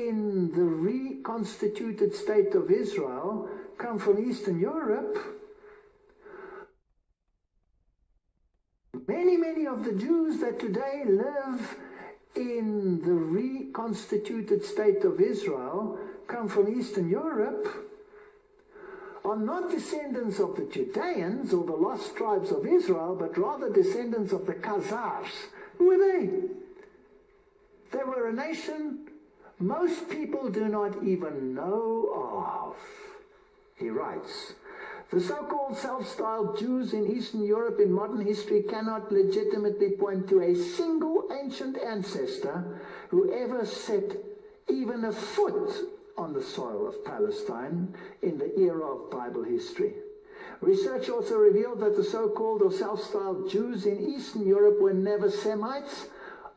in the reconstituted state of Israel come from Eastern Europe. Many of the Jews that today live in the reconstituted state of Israel come from Eastern Europe, are not descendants of the Judeans or the lost tribes of Israel, but rather descendants of the Khazars. Who were they? They were a nation most people do not even know of. He writes, the so-called self-styled Jews in Eastern Europe in modern history cannot legitimately point to a single ancient ancestor who ever set even a foot on the soil of Palestine in the era of Bible history. Research also revealed that the so-called or self-styled Jews in Eastern Europe were never Semites,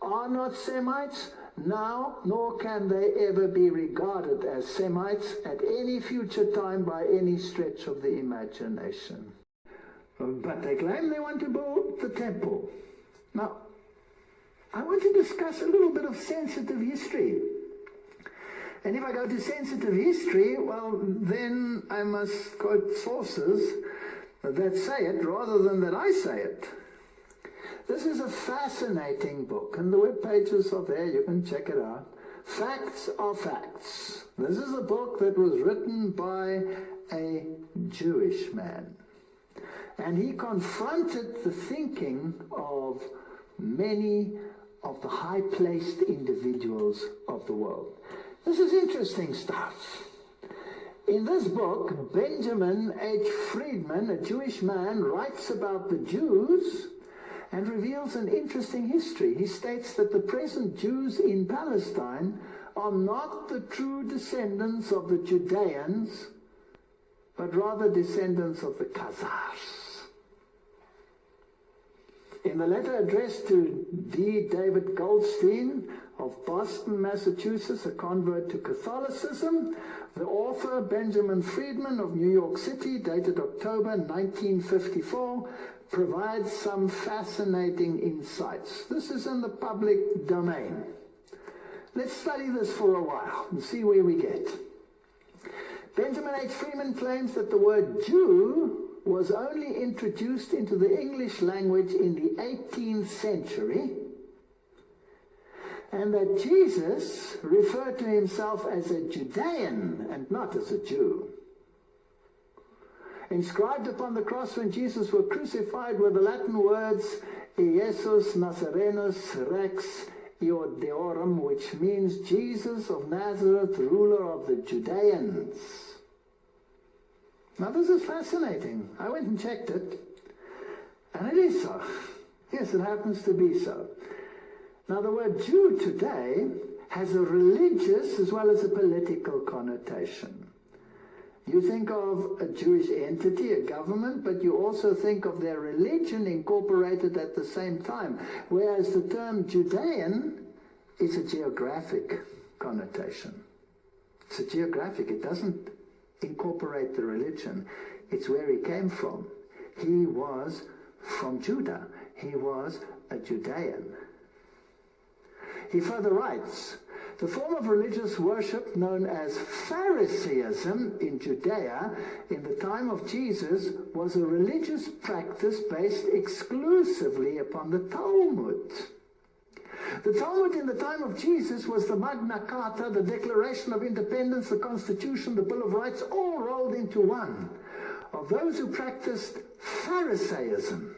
are not Semites now, nor can they ever be regarded as Semites at any future time by any stretch of the imagination. But they claim they want to build the temple. Now, I want to discuss a little bit of sensitive history. And if I go to sensitive history, well, then I must quote sources that say it rather than that I say it. This is a fascinating book, and the web pages are there, you can check it out. Facts are facts. This is a book that was written by a Jewish man. And he confronted the thinking of many of the high-placed individuals of the world. This is interesting stuff. In this book, Benjamin H. Friedman, a Jewish man, writes about the Jews and reveals an interesting history. He states that the present Jews in Palestine are not the true descendants of the Judeans, but rather descendants of the Khazars. In the letter addressed to D. David Goldstein of Boston, Massachusetts, a convert to Catholicism, the author, Benjamin Friedman of New York City, dated October 1954, provides some fascinating insights. This is in the public domain. Let's study this for a while and see where we get. Benjamin H. Friedman claims that the word Jew was only introduced into the English language in the 18th century, and that Jesus referred to himself as a Judean and not as a Jew. Inscribed upon the cross when Jesus was crucified were the Latin words Iesus Nazarenus Rex Iodeorum, which means Jesus of Nazareth, ruler of the Judeans. Now this is fascinating. I went and checked it, and it is so. Yes, it happens to be so. Now the word Jew today has a religious as well as a political connotation. You think of a Jewish entity, a government, but you also think of their religion incorporated at the same time, whereas the term Judean is a geographic connotation. It's a geographic, it doesn't incorporate the religion. It's where he came from. He was from Judah. He was a Judean. He further writes, the form of religious worship known as Pharisaism in Judea in the time of Jesus was a religious practice based exclusively upon the Talmud. The Talmud in the time of Jesus was the Magna Carta, the Declaration of Independence, the Constitution, the Bill of Rights, all rolled into one, of those who practiced Pharisaism.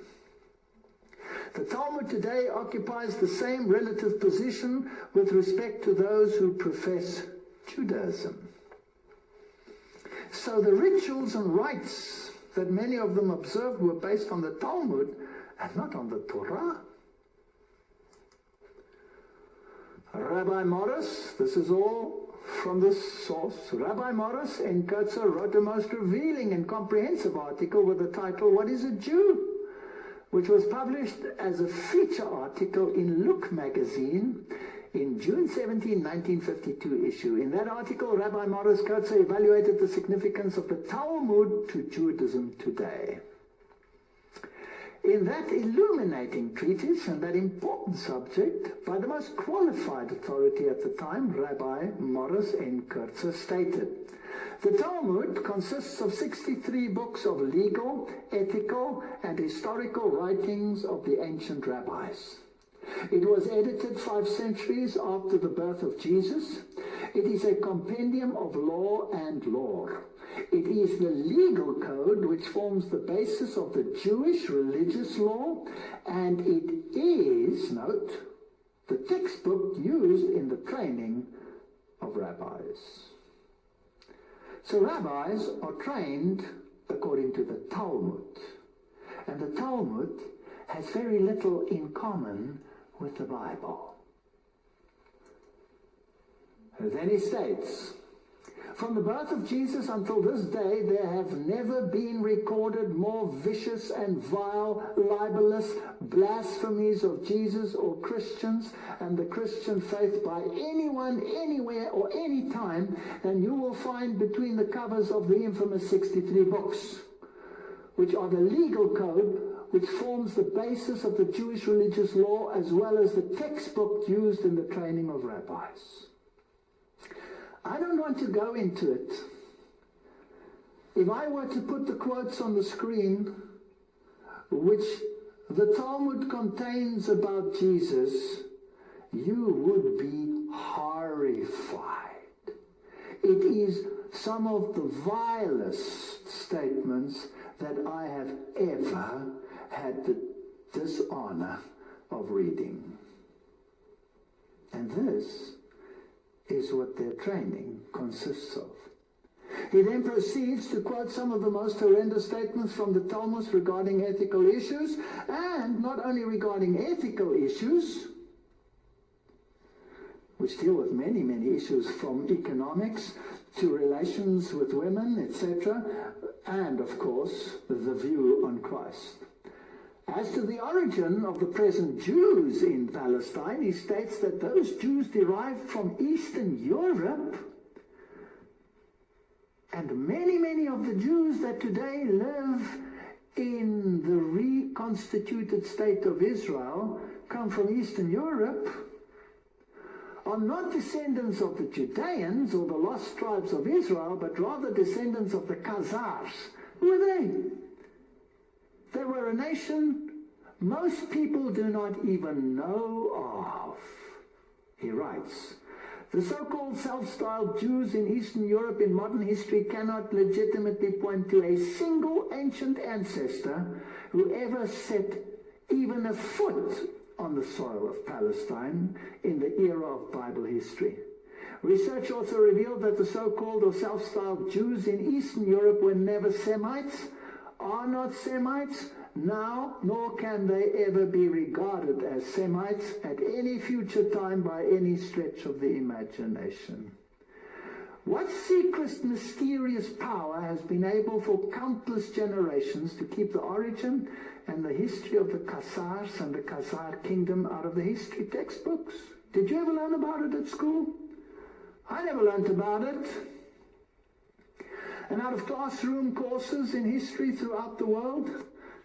The Talmud today occupies the same relative position with respect to those who profess Judaism. So the rituals and rites that many of them observed were based on the Talmud and not on the Torah. Rabbi Morris, this is all from this source, Rabbi Morris in Kotzer wrote a most revealing and comprehensive article with the title, What is a Jew?, which was published as a feature article in Look magazine in June 17, 1952 issue. In that article, Rabbi Morris Kotzer evaluated the significance of the Talmud to Judaism today. in that illuminating treatise and that important subject by the most qualified authority at the time, Rabbi Morris N. Kurtzer, stated, "The Talmud consists of 63 books of legal, ethical, and historical writings of the ancient rabbis. It was edited 5 centuries after the birth of Jesus. It is a compendium of law and lore. It is the legal code which forms the basis of the Jewish religious law, and it is, note, the textbook used in the training of rabbis." So rabbis are trained according to the Talmud, and the Talmud has very little in common with the Bible. Then he states, "From the birth of Jesus until this day, there have never been recorded more vicious and vile, libelous blasphemies of Jesus or Christians and the Christian faith by anyone, anywhere, or any time than you will find between the covers of the infamous 63 books, which are the legal code which forms the basis of the Jewish religious law, as well as the textbook used in the training of rabbis." I don't want to go into it. If I were to put the quotes on the screen, which the Talmud contains about Jesus, you would be horrified. It is some of the vilest statements that I have ever had the dishonor of reading. And this is what their training consists of. He then proceeds to quote some of the most horrendous statements from the Talmud regarding ethical issues, and not only regarding ethical issues, which deal with many, many issues from economics to relations with women, etc., and, of course, the view on Christ. As to the origin of the present Jews in Palestine, he states that those Jews derived from Eastern Europe, and many, many of the Jews that today live in the reconstituted state of Israel come from Eastern Europe, are not descendants of the Judeans or the lost tribes of Israel, but rather descendants of the Khazars. Who are they? They were a nation most people do not even know of. He writes, "The so-called self-styled Jews in Eastern Europe in modern history cannot legitimately point to a single ancient ancestor who ever set even a foot on the soil of Palestine in the era of Bible history. Research also revealed that the so-called or self-styled Jews in Eastern Europe were never Semites, are not Semites now, nor can they ever be regarded as Semites at any future time by any stretch of the imagination. What secret, mysterious power has been able for countless generations to keep the origin and the history of the Khazars and the Khazar kingdom out of the history textbooks? Did you ever learn about it at school? I never learned about it. And out of classroom courses in history throughout the world,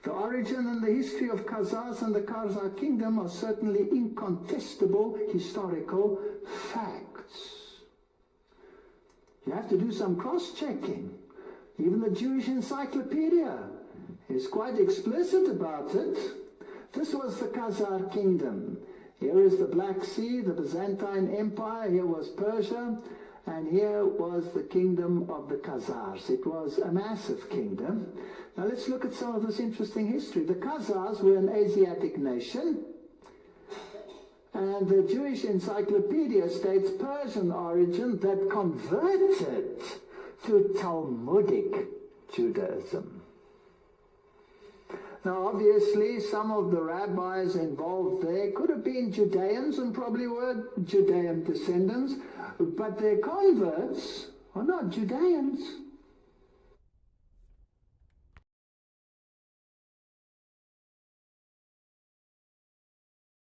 the origin and the history of Khazars and the Khazar kingdom are certainly incontestable historical facts. You have to do some cross-checking. Even the Jewish Encyclopedia is quite explicit about it. This was the Khazar kingdom. Here is the Black Sea, the Byzantine Empire. Here was Persia. And here was the kingdom of the Khazars. It was a massive kingdom. Now let's look at some of this interesting history. The Khazars were an Asiatic nation. And the Jewish Encyclopedia states Persian origin that converted to Talmudic Judaism. Now obviously some of the rabbis involved there could have been Judeans and probably were Judean descendants, but their converts are not Judeans.